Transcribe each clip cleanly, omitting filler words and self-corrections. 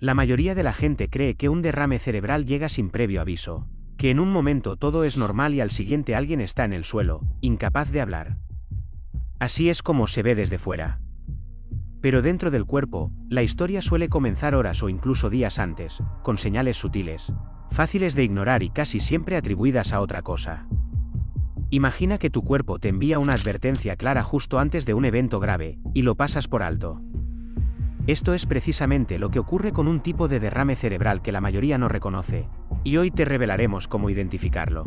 La mayoría de la gente cree que un derrame cerebral llega sin previo aviso, que en un momento todo es normal y al siguiente alguien está en el suelo, incapaz de hablar. Así es como se ve desde fuera. Pero dentro del cuerpo, la historia suele comenzar horas o incluso días antes, con señales sutiles, fáciles de ignorar y casi siempre atribuidas a otra cosa. Imagina que tu cuerpo te envía una advertencia clara justo antes de un evento grave, y lo pasas por alto. Esto es precisamente lo que ocurre con un tipo de derrame cerebral que la mayoría no reconoce, y hoy te revelaremos cómo identificarlo.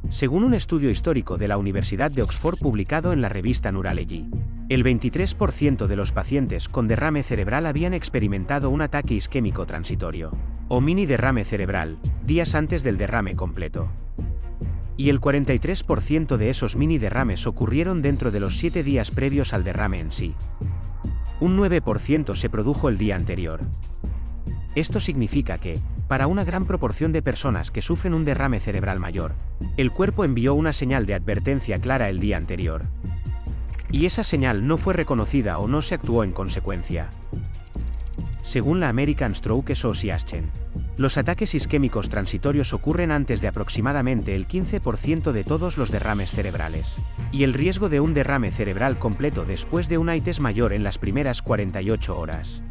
Según un estudio histórico de la Universidad de Oxford publicado en la revista Neurology, el 23% de los pacientes con derrame cerebral habían experimentado un ataque isquémico transitorio, o mini derrame cerebral, días antes del derrame completo. Y el 43% de esos mini derrames ocurrieron dentro de los 7 días previos al derrame en sí. Un 9% se produjo el día anterior. Esto significa que, para una gran proporción de personas que sufren un derrame cerebral mayor, el cuerpo envió una señal de advertencia clara el día anterior. Y esa señal no fue reconocida o no se actuó en consecuencia. Según la American Stroke Association, los ataques isquémicos transitorios ocurren antes de aproximadamente el 15% de todos los derrames cerebrales, y el riesgo de un derrame cerebral completo después de un AIT es mayor en las primeras 48 horas.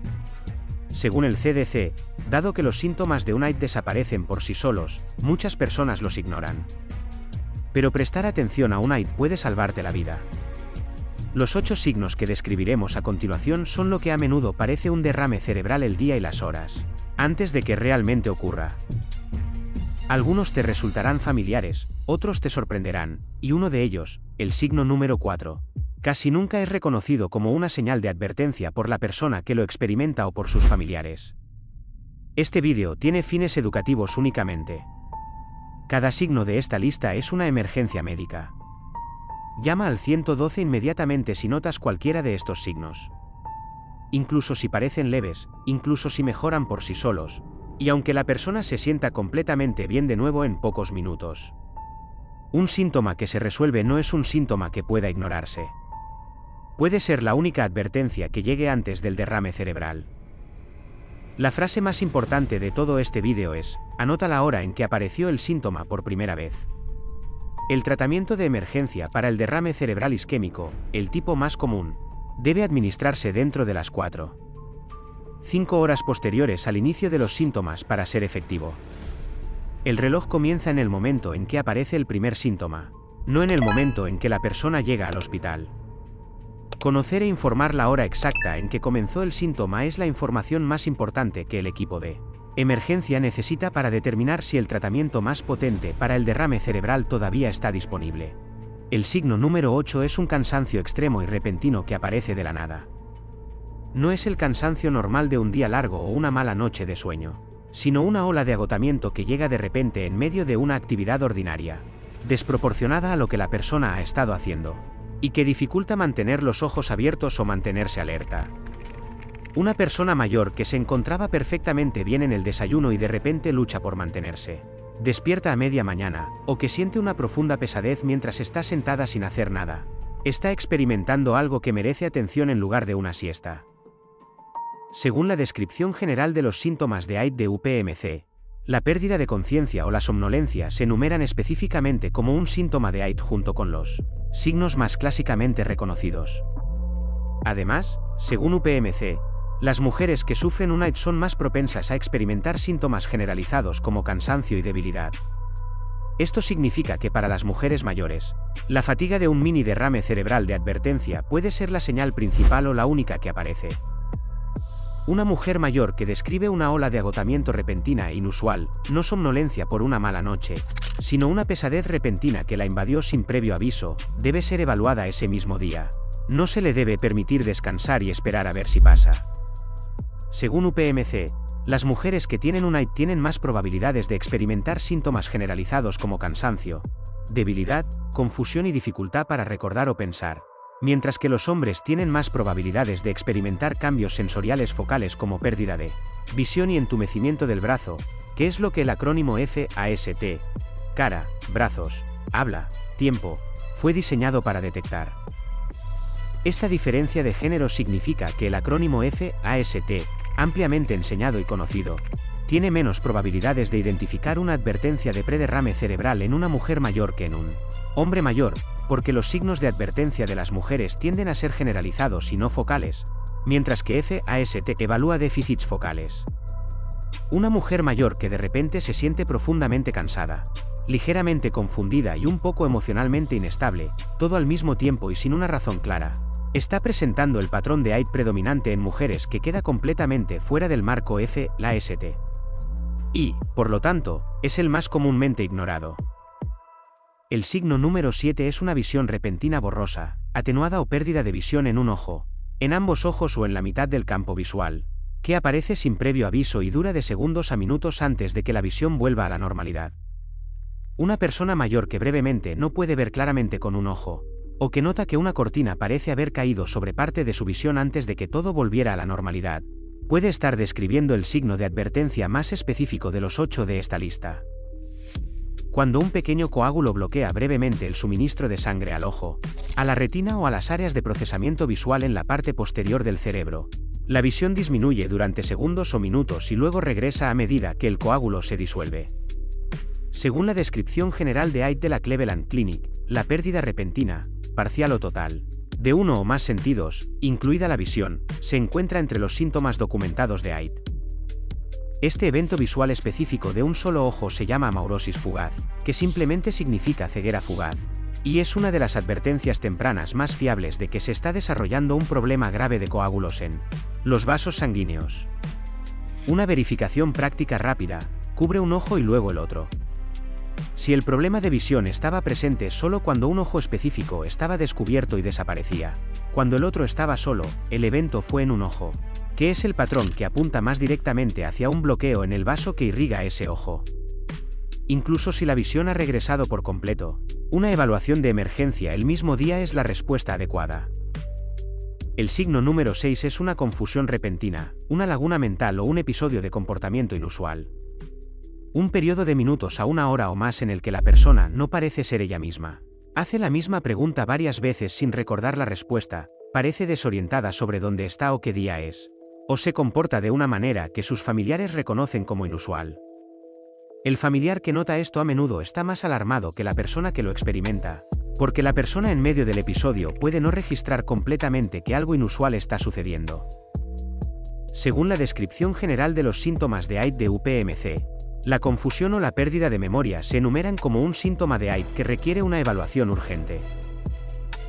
Según el CDC, dado que los síntomas de un AIT desaparecen por sí solos, muchas personas los ignoran. Pero prestar atención a un AIT puede salvarte la vida. Los 8 signos que describiremos a continuación son lo que a menudo parece un derrame cerebral el día y las horas, antes de que realmente ocurra. Algunos te resultarán familiares, otros te sorprenderán, y uno de ellos, el signo número 4, casi nunca es reconocido como una señal de advertencia por la persona que lo experimenta o por sus familiares. Este vídeo tiene fines educativos únicamente. Cada signo de esta lista es una emergencia médica. Llama al 112 inmediatamente si notas cualquiera de estos signos. Incluso si parecen leves, incluso si mejoran por sí solos, y aunque la persona se sienta completamente bien de nuevo en pocos minutos. Un síntoma que se resuelve no es un síntoma que pueda ignorarse. Puede ser la única advertencia que llegue antes del derrame cerebral. La frase más importante de todo este vídeo es: anota la hora en que apareció el síntoma por primera vez. El tratamiento de emergencia para el derrame cerebral isquémico, el tipo más común, debe administrarse dentro de las 4-5 horas posteriores al inicio de los síntomas para ser efectivo. El reloj comienza en el momento en que aparece el primer síntoma, no en el momento en que la persona llega al hospital. Conocer e informar la hora exacta en que comenzó el síntoma es la información más importante que el equipo de emergencia necesita para determinar si el tratamiento más potente para el derrame cerebral todavía está disponible. El signo número 8 es un cansancio extremo y repentino que aparece de la nada. No es el cansancio normal de un día largo o una mala noche de sueño, sino una ola de agotamiento que llega de repente en medio de una actividad ordinaria, desproporcionada a lo que la persona ha estado haciendo, y que dificulta mantener los ojos abiertos o mantenerse alerta. Una persona mayor que se encontraba perfectamente bien en el desayuno y de repente lucha por mantenerse despierta a media mañana, o que siente una profunda pesadez mientras está sentada sin hacer nada, está experimentando algo que merece atención en lugar de una siesta. Según la descripción general de los síntomas de AIT de UPMC, la pérdida de conciencia o la somnolencia se enumeran específicamente como un síntoma de AIT junto con los signos más clásicamente reconocidos. Además, según UPMC, las mujeres que sufren un AIT son más propensas a experimentar síntomas generalizados como cansancio y debilidad. Esto significa que para las mujeres mayores, la fatiga de un mini derrame cerebral de advertencia puede ser la señal principal o la única que aparece. Una mujer mayor que describe una ola de agotamiento repentina e inusual, no somnolencia por una mala noche, sino una pesadez repentina que la invadió sin previo aviso, debe ser evaluada ese mismo día. No se le debe permitir descansar y esperar a ver si pasa. Según UPMC, las mujeres que tienen un AIT tienen más probabilidades de experimentar síntomas generalizados como cansancio, debilidad, confusión y dificultad para recordar o pensar, mientras que los hombres tienen más probabilidades de experimentar cambios sensoriales focales como pérdida de visión y entumecimiento del brazo, que es lo que el acrónimo FAST, cara, brazos, habla, tiempo, fue diseñado para detectar. Esta diferencia de género significa que el acrónimo FAST ampliamente enseñado y conocido, tiene menos probabilidades de identificar una advertencia de prederrame cerebral en una mujer mayor que en un hombre mayor, porque los signos de advertencia de las mujeres tienden a ser generalizados y no focales, mientras que FAST evalúa déficits focales. Una mujer mayor que de repente se siente profundamente cansada, ligeramente confundida y un poco emocionalmente inestable, todo al mismo tiempo y sin una razón clara, está presentando el patrón de AID predominante en mujeres que queda completamente fuera del marco FAST. Y, por lo tanto, es el más comúnmente ignorado. El signo número 7 es una visión repentina borrosa, atenuada o pérdida de visión en un ojo, en ambos ojos o en la mitad del campo visual, que aparece sin previo aviso y dura de segundos a minutos antes de que la visión vuelva a la normalidad. Una persona mayor que brevemente no puede ver claramente con un ojo, o que nota que una cortina parece haber caído sobre parte de su visión antes de que todo volviera a la normalidad, puede estar describiendo el signo de advertencia más específico de los 8 de esta lista. Cuando un pequeño coágulo bloquea brevemente el suministro de sangre al ojo, a la retina o a las áreas de procesamiento visual en la parte posterior del cerebro, la visión disminuye durante segundos o minutos y luego regresa a medida que el coágulo se disuelve. Según la descripción general de AID de la Cleveland Clinic, la pérdida repentina, parcial o total, de uno o más sentidos, incluida la visión, se encuentra entre los síntomas documentados de AID. Este evento visual específico de un solo ojo se llama amaurosis fugaz, que simplemente significa ceguera fugaz, y es una de las advertencias tempranas más fiables de que se está desarrollando un problema grave de coágulos en los vasos sanguíneos. Una verificación práctica rápida, cubre un ojo y luego el otro. Si el problema de visión estaba presente solo cuando un ojo específico estaba descubierto y desaparecía, cuando el otro estaba solo, el evento fue en un ojo, que es el patrón que apunta más directamente hacia un bloqueo en el vaso que irriga ese ojo. Incluso si la visión ha regresado por completo, una evaluación de emergencia el mismo día es la respuesta adecuada. El signo número 6 es una confusión repentina, una laguna mental o un episodio de comportamiento inusual. Un periodo de minutos a una hora o más en el que la persona no parece ser ella misma. Hace la misma pregunta varias veces sin recordar la respuesta, parece desorientada sobre dónde está o qué día es, o se comporta de una manera que sus familiares reconocen como inusual. El familiar que nota esto a menudo está más alarmado que la persona que lo experimenta, porque la persona en medio del episodio puede no registrar completamente que algo inusual está sucediendo. Según la descripción general de los síntomas de AID de UPMC, la confusión o la pérdida de memoria se enumeran como un síntoma de AID que requiere una evaluación urgente.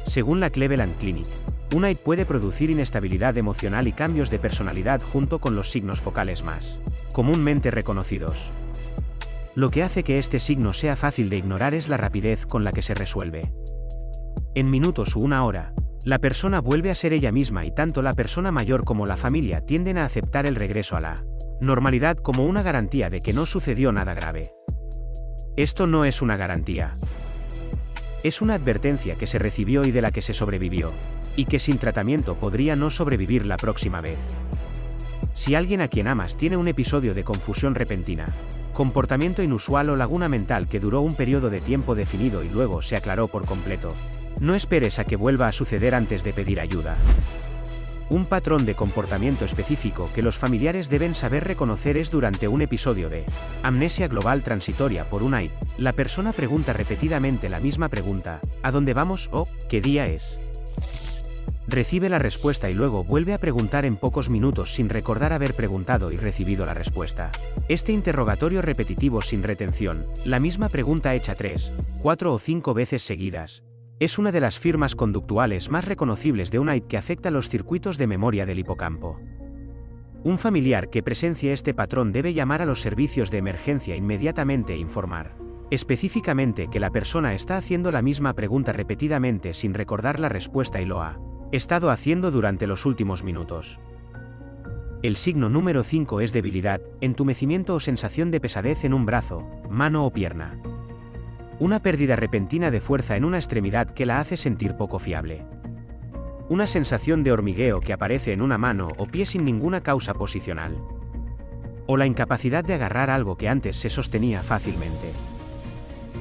Según la Cleveland Clinic, un AID puede producir inestabilidad emocional y cambios de personalidad junto con los signos focales más comúnmente reconocidos. Lo que hace que este signo sea fácil de ignorar es la rapidez con la que se resuelve. En minutos u una hora, la persona vuelve a ser ella misma y tanto la persona mayor como la familia tienden a aceptar el regreso a la normalidad como una garantía de que no sucedió nada grave. Esto no es una garantía. Es una advertencia que se recibió y de la que se sobrevivió, y que sin tratamiento podría no sobrevivir la próxima vez. Si alguien a quien amas tiene un episodio de confusión repentina, comportamiento inusual o laguna mental que duró un periodo de tiempo definido y luego se aclaró por completo, no esperes a que vuelva a suceder antes de pedir ayuda. Un patrón de comportamiento específico que los familiares deben saber reconocer es durante un episodio de amnesia global transitoria por un AID, la persona pregunta repetidamente la misma pregunta, ¿a dónde vamos? O ¿qué día es? Recibe la respuesta y luego vuelve a preguntar en pocos minutos sin recordar haber preguntado y recibido la respuesta. Este interrogatorio repetitivo sin retención, la misma pregunta hecha 3, 4 o 5 veces seguidas, es una de las firmas conductuales más reconocibles de un AID que afecta los circuitos de memoria del hipocampo. Un familiar que presencie este patrón debe llamar a los servicios de emergencia inmediatamente e informar específicamente que la persona está haciendo la misma pregunta repetidamente sin recordar la respuesta y lo ha estado haciendo durante los últimos minutos. El signo número 5 es debilidad, entumecimiento o sensación de pesadez en un brazo, mano o pierna. Una pérdida repentina de fuerza en una extremidad que la hace sentir poco fiable. Una sensación de hormigueo que aparece en una mano o pie sin ninguna causa posicional. O la incapacidad de agarrar algo que antes se sostenía fácilmente.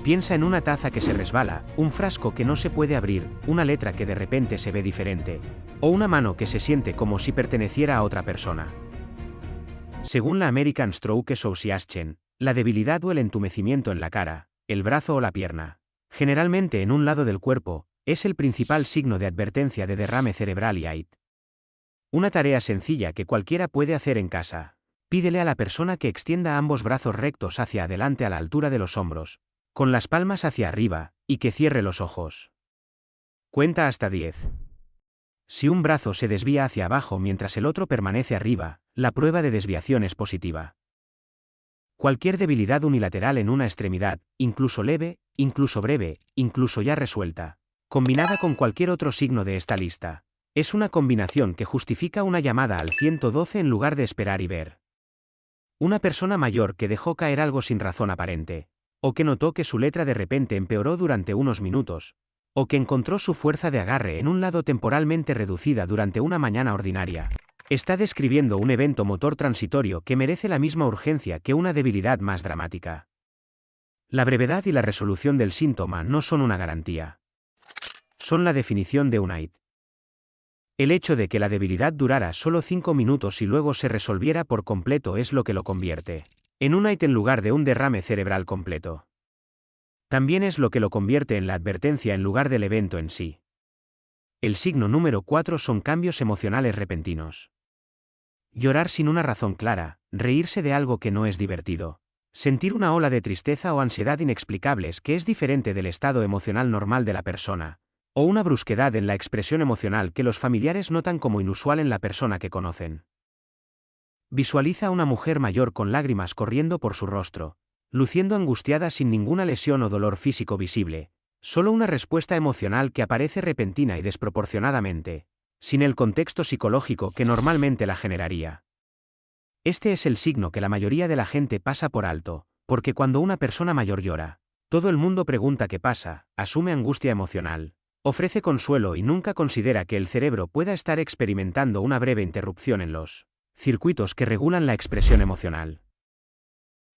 Piensa en una taza que se resbala, un frasco que no se puede abrir, una letra que de repente se ve diferente, o una mano que se siente como si perteneciera a otra persona. Según la American Stroke Association, la debilidad o el entumecimiento en la cara, el brazo o la pierna, generalmente en un lado del cuerpo, es el principal signo de advertencia de derrame cerebral y AIT. Una tarea sencilla que cualquiera puede hacer en casa. Pídele a la persona que extienda ambos brazos rectos hacia adelante a la altura de los hombros, con las palmas hacia arriba, y que cierre los ojos. Cuenta hasta 10. Si un brazo se desvía hacia abajo mientras el otro permanece arriba, la prueba de desviación es positiva. Cualquier debilidad unilateral en una extremidad, incluso leve, incluso breve, incluso ya resuelta, combinada con cualquier otro signo de esta lista, es una combinación que justifica una llamada al 112 en lugar de esperar y ver. Una persona mayor que dejó caer algo sin razón aparente, o que notó que su letra de repente empeoró durante unos minutos, o que encontró su fuerza de agarre en un lado temporalmente reducida durante una mañana ordinaria, está describiendo un evento motor transitorio que merece la misma urgencia que una debilidad más dramática. La brevedad y la resolución del síntoma no son una garantía. Son la definición de un AIT. El hecho de que la debilidad durara solo 5 minutos y luego se resolviera por completo es lo que lo convierte en un AIT en lugar de un derrame cerebral completo. También es lo que lo convierte en la advertencia en lugar del evento en sí. El signo número 4 son cambios emocionales repentinos. Llorar sin una razón clara, reírse de algo que no es divertido, sentir una ola de tristeza o ansiedad inexplicables que es diferente del estado emocional normal de la persona, o una brusquedad en la expresión emocional que los familiares notan como inusual en la persona que conocen. Visualiza a una mujer mayor con lágrimas corriendo por su rostro, luciendo angustiada sin ninguna lesión o dolor físico visible, solo una respuesta emocional que aparece repentina y desproporcionadamente, sin el contexto psicológico que normalmente la generaría. Este es el signo que la mayoría de la gente pasa por alto, porque cuando una persona mayor llora, todo el mundo pregunta qué pasa, asume angustia emocional, ofrece consuelo y nunca considera que el cerebro pueda estar experimentando una breve interrupción en los circuitos que regulan la expresión emocional.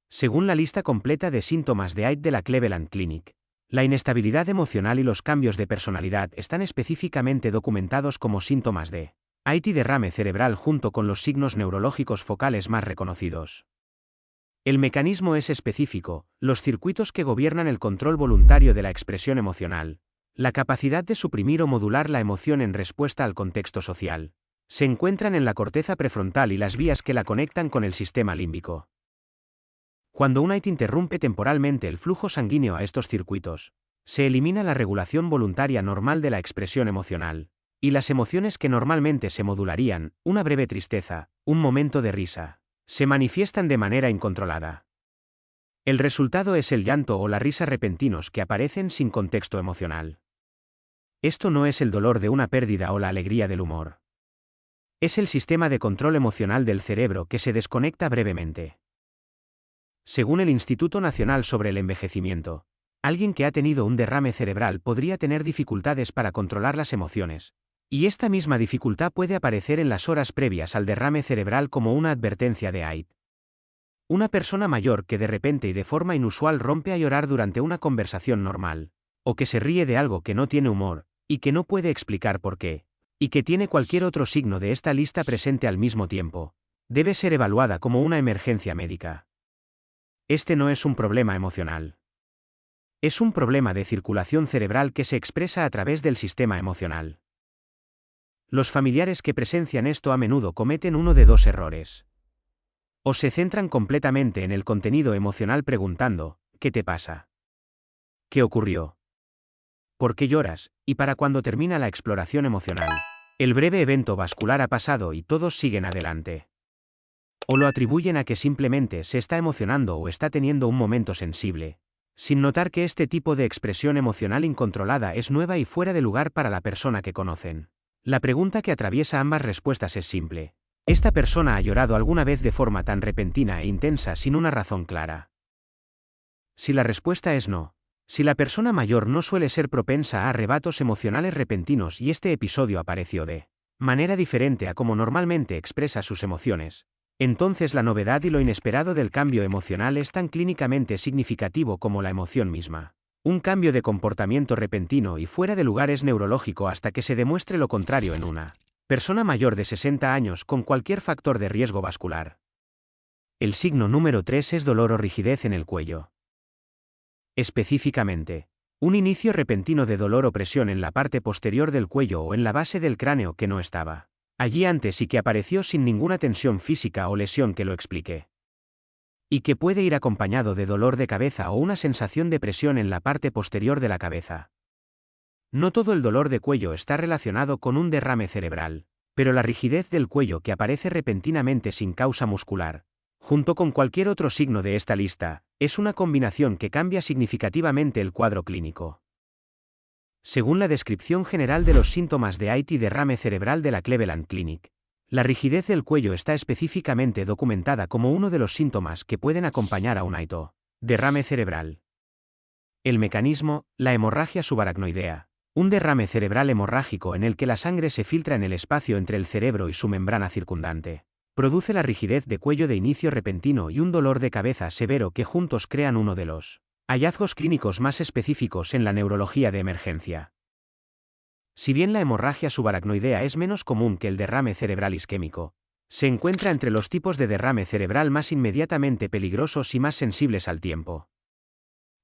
Según la lista completa de síntomas de AIT de la Cleveland Clinic, la inestabilidad emocional y los cambios de personalidad están específicamente documentados como síntomas de AIT y derrame cerebral junto con los signos neurológicos focales más reconocidos. El mecanismo es específico, los circuitos que gobiernan el control voluntario de la expresión emocional, la capacidad de suprimir o modular la emoción en respuesta al contexto social, se encuentran en la corteza prefrontal y las vías que la conectan con el sistema límbico. Cuando un AIT interrumpe temporalmente el flujo sanguíneo a estos circuitos, se elimina la regulación voluntaria normal de la expresión emocional, y las emociones que normalmente se modularían, una breve tristeza, un momento de risa, se manifiestan de manera incontrolada. El resultado es el llanto o la risa repentinos que aparecen sin contexto emocional. Esto no es el dolor de una pérdida o la alegría del humor. Es el sistema de control emocional del cerebro que se desconecta brevemente. Según el Instituto Nacional sobre el Envejecimiento, alguien que ha tenido un derrame cerebral podría tener dificultades para controlar las emociones, y esta misma dificultad puede aparecer en las horas previas al derrame cerebral como una advertencia de AIT. Una persona mayor que de repente y de forma inusual rompe a llorar durante una conversación normal, o que se ríe de algo que no tiene humor, y que no puede explicar por qué, y que tiene cualquier otro signo de esta lista presente al mismo tiempo, debe ser evaluada como una emergencia médica. Este no es un problema emocional. Es un problema de circulación cerebral que se expresa a través del sistema emocional. Los familiares que presencian esto a menudo cometen uno de dos errores. O se centran completamente en el contenido emocional preguntando, ¿qué te pasa? ¿Qué ocurrió? ¿Por qué lloras? Y para cuando termina la exploración emocional, el breve evento vascular ha pasado y todos siguen adelante. O lo atribuyen a que simplemente se está emocionando o está teniendo un momento sensible, sin notar que este tipo de expresión emocional incontrolada es nueva y fuera de lugar para la persona que conocen. La pregunta que atraviesa ambas respuestas es simple. ¿Esta persona ha llorado alguna vez de forma tan repentina e intensa sin una razón clara? Si la respuesta es no, si la persona mayor no suele ser propensa a arrebatos emocionales repentinos y este episodio apareció de manera diferente a como normalmente expresa sus emociones, entonces la novedad y lo inesperado del cambio emocional es tan clínicamente significativo como la emoción misma. Un cambio de comportamiento repentino y fuera de lugar es neurológico hasta que se demuestre lo contrario en una persona mayor de 60 años con cualquier factor de riesgo vascular. El signo número 3 es dolor o rigidez en el cuello. Específicamente, un inicio repentino de dolor o presión en la parte posterior del cuello o en la base del cráneo que no estaba allí antes y que apareció sin ninguna tensión física o lesión que lo explique. Y que puede ir acompañado de dolor de cabeza o una sensación de presión en la parte posterior de la cabeza. No todo el dolor de cuello está relacionado con un derrame cerebral, pero la rigidez del cuello que aparece repentinamente sin causa muscular, junto con cualquier otro signo de esta lista, es una combinación que cambia significativamente el cuadro clínico. Según la descripción general de los síntomas de AIT y derrame cerebral de la Cleveland Clinic, la rigidez del cuello está específicamente documentada como uno de los síntomas que pueden acompañar a un AIT o derrame cerebral. El mecanismo, la hemorragia subaracnoidea, un derrame cerebral hemorrágico en el que la sangre se filtra en el espacio entre el cerebro y su membrana circundante, produce la rigidez de cuello de inicio repentino y un dolor de cabeza severo que juntos crean uno de los hallazgos clínicos más específicos en la neurología de emergencia. Si bien la hemorragia subaracnoidea es menos común que el derrame cerebral isquémico, se encuentra entre los tipos de derrame cerebral más inmediatamente peligrosos y más sensibles al tiempo.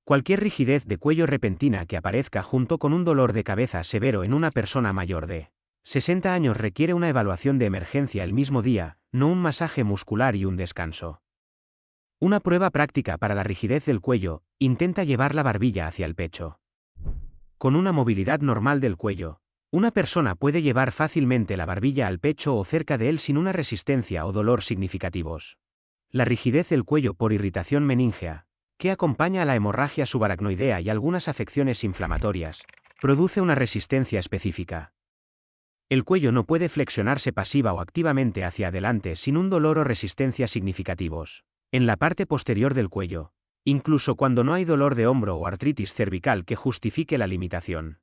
Cualquier rigidez de cuello repentina que aparezca junto con un dolor de cabeza severo en una persona mayor de 60 años requiere una evaluación de emergencia el mismo día, no un masaje muscular y un descanso. Una prueba práctica para la rigidez del cuello: intenta llevar la barbilla hacia el pecho. Con una movilidad normal del cuello, una persona puede llevar fácilmente la barbilla al pecho o cerca de él sin una resistencia o dolor significativos. La rigidez del cuello por irritación meníngea, que acompaña a la hemorragia subaracnoidea y algunas afecciones inflamatorias, produce una resistencia específica. El cuello no puede flexionarse pasiva o activamente hacia adelante sin un dolor o resistencia significativos en la parte posterior del cuello, incluso cuando no hay dolor de hombro o artritis cervical que justifique la limitación.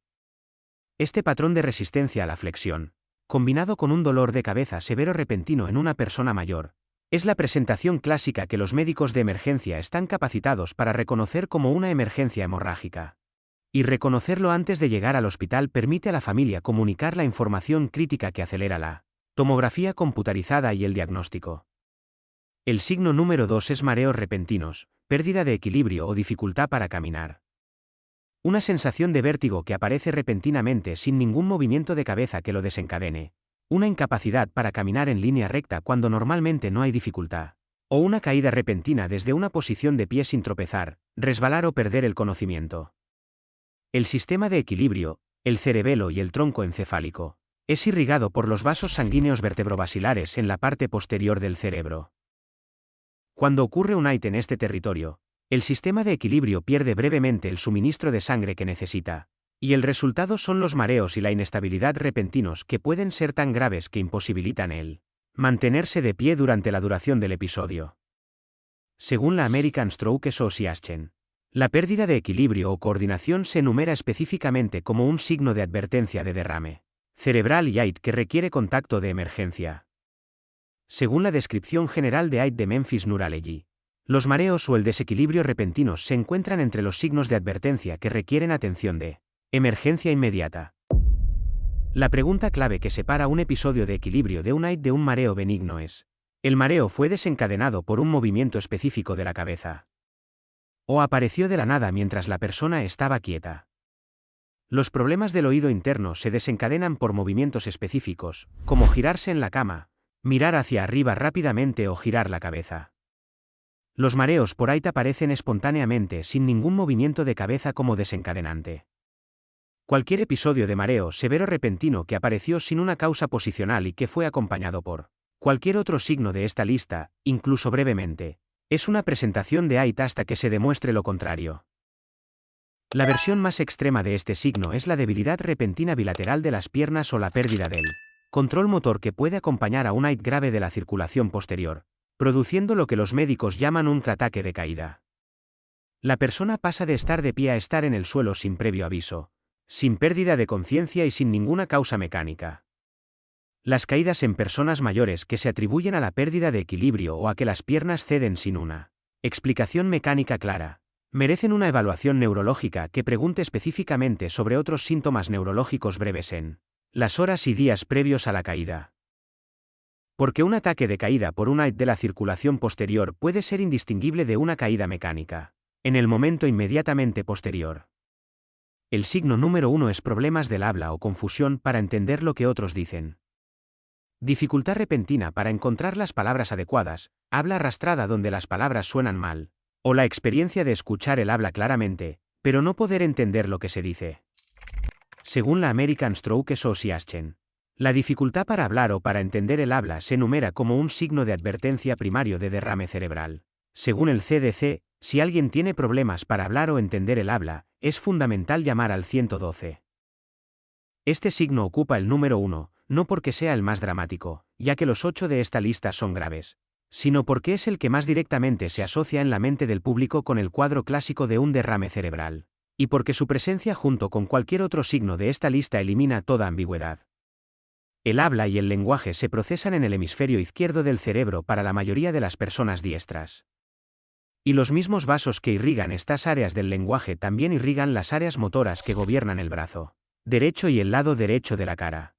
Este patrón de resistencia a la flexión, combinado con un dolor de cabeza severo repentino en una persona mayor, es la presentación clásica que los médicos de emergencia están capacitados para reconocer como una emergencia hemorrágica. Y reconocerlo antes de llegar al hospital permite a la familia comunicar la información crítica que acelera la tomografía computarizada y el diagnóstico. El signo número 2 es mareos repentinos, pérdida de equilibrio o dificultad para caminar. Una sensación de vértigo que aparece repentinamente sin ningún movimiento de cabeza que lo desencadene. Una incapacidad para caminar en línea recta cuando normalmente no hay dificultad. O una caída repentina desde una posición de pie sin tropezar, resbalar o perder el conocimiento. El sistema de equilibrio, el cerebelo y el tronco encefálico, es irrigado por los vasos sanguíneos vertebrobasilares en la parte posterior del cerebro. Cuando ocurre un AIT en este territorio, el sistema de equilibrio pierde brevemente el suministro de sangre que necesita, y el resultado son los mareos y la inestabilidad repentinos que pueden ser tan graves que imposibilitan el mantenerse de pie durante la duración del episodio. Según la American Stroke Association, la pérdida de equilibrio o coordinación se enumera específicamente como un signo de advertencia de derrame cerebral y AIT que requiere contacto de emergencia. Según la descripción general de AIT de Memphis Neurology, los mareos o el desequilibrio repentinos se encuentran entre los signos de advertencia que requieren atención de emergencia inmediata. La pregunta clave que separa un episodio de equilibrio de un AIT de un mareo benigno es: ¿el mareo fue desencadenado por un movimiento específico de la cabeza? ¿O apareció de la nada mientras la persona estaba quieta? Los problemas del oído interno se desencadenan por movimientos específicos, como girarse en la cama, mirar hacia arriba rápidamente o girar la cabeza. Los mareos por AIT aparecen espontáneamente sin ningún movimiento de cabeza como desencadenante. Cualquier episodio de mareo severo repentino que apareció sin una causa posicional y que fue acompañado por cualquier otro signo de esta lista, incluso brevemente, es una presentación de AIT hasta que se demuestre lo contrario. La versión más extrema de este signo es la debilidad repentina bilateral de las piernas o la pérdida del control motor que puede acompañar a un AIT grave de la circulación posterior, produciendo lo que los médicos llaman un ataque de caída. La persona pasa de estar de pie a estar en el suelo sin previo aviso, sin pérdida de conciencia y sin ninguna causa mecánica. Las caídas en personas mayores que se atribuyen a la pérdida de equilibrio o a que las piernas ceden sin una explicación mecánica clara, merecen una evaluación neurológica que pregunte específicamente sobre otros síntomas neurológicos breves en las horas y días previos a la caída. Porque un ataque de caída por una de la circulación posterior puede ser indistinguible de una caída mecánica, en el momento inmediatamente posterior. El signo número 1 es problemas del habla o confusión para entender lo que otros dicen. Dificultad repentina para encontrar las palabras adecuadas, habla arrastrada donde las palabras suenan mal, o la experiencia de escuchar el habla claramente, pero no poder entender lo que se dice. Según la American Stroke Association, la dificultad para hablar o para entender el habla se enumera como un signo de advertencia primario de derrame cerebral. Según el CDC, si alguien tiene problemas para hablar o entender el habla, es fundamental llamar al 112. Este signo ocupa el número 1, no porque sea el más dramático, ya que los 8 de esta lista son graves, sino porque es el que más directamente se asocia en la mente del público con el cuadro clásico de un derrame cerebral, y porque su presencia junto con cualquier otro signo de esta lista elimina toda ambigüedad. El habla y el lenguaje se procesan en el hemisferio izquierdo del cerebro para la mayoría de las personas diestras. Y los mismos vasos que irrigan estas áreas del lenguaje también irrigan las áreas motoras que gobiernan el brazo derecho y el lado derecho de la cara.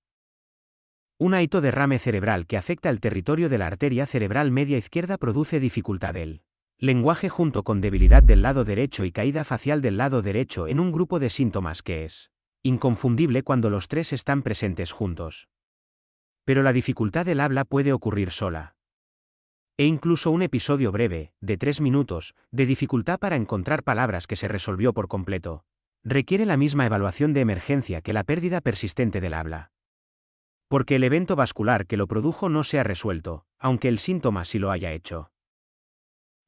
Un aito derrame cerebral que afecta el territorio de la arteria cerebral media izquierda produce dificultad del lenguaje junto con debilidad del lado derecho y caída facial del lado derecho en un grupo de síntomas que es inconfundible cuando los tres están presentes juntos. Pero la dificultad del habla puede ocurrir sola. E incluso un episodio breve, de 3 minutos, de dificultad para encontrar palabras que se resolvió por completo, requiere la misma evaluación de emergencia que la pérdida persistente del habla. Porque el evento vascular que lo produjo no se ha resuelto, aunque el síntoma sí lo haya hecho.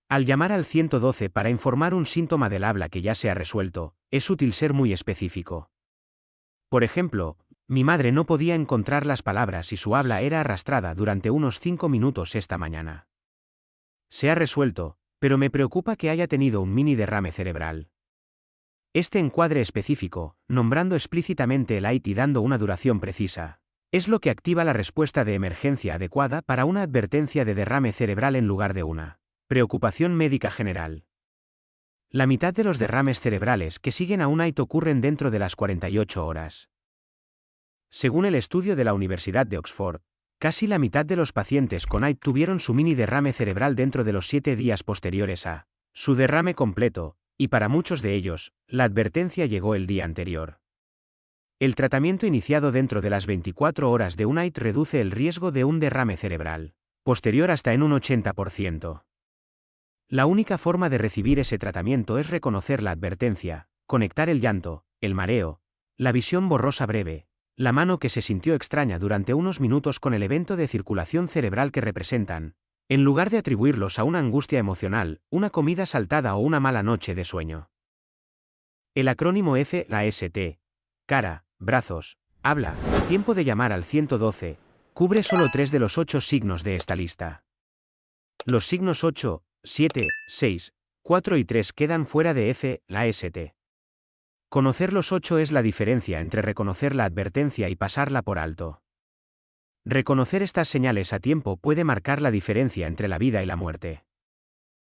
Al llamar al 112 para informar un síntoma del habla que ya se ha resuelto, es útil ser muy específico. Por ejemplo, mi madre no podía encontrar las palabras y su habla era arrastrada durante unos 5 minutos esta mañana. Se ha resuelto, pero me preocupa que haya tenido un mini derrame cerebral. Este encuadre específico, nombrando explícitamente el AIT y dando una duración precisa, es lo que activa la respuesta de emergencia adecuada para una advertencia de derrame cerebral en lugar de una preocupación médica general. La mitad de los derrames cerebrales que siguen a un AIT ocurren dentro de las 48 horas. Según el estudio de la Universidad de Oxford, casi la mitad de los pacientes con AIT tuvieron su mini derrame cerebral dentro de los 7 días posteriores a su derrame completo, y para muchos de ellos, la advertencia llegó el día anterior. El tratamiento iniciado dentro de las 24 horas de un AIT reduce el riesgo de un derrame cerebral posterior hasta en un 80%. La única forma de recibir ese tratamiento es reconocer la advertencia, conectar el llanto, el mareo, la visión borrosa breve, la mano que se sintió extraña durante unos minutos con el evento de circulación cerebral que representan, en lugar de atribuirlos a una angustia emocional, una comida saltada o una mala noche de sueño. El acrónimo FAST, cara, brazos, habla, tiempo de llamar al 112, cubre solo 3 de los 8 signos de esta lista. Los signos 8, 7, 6, 4 y 3 quedan fuera de FAST. Conocer los 8 es la diferencia entre reconocer la advertencia y pasarla por alto. Reconocer estas señales a tiempo puede marcar la diferencia entre la vida y la muerte.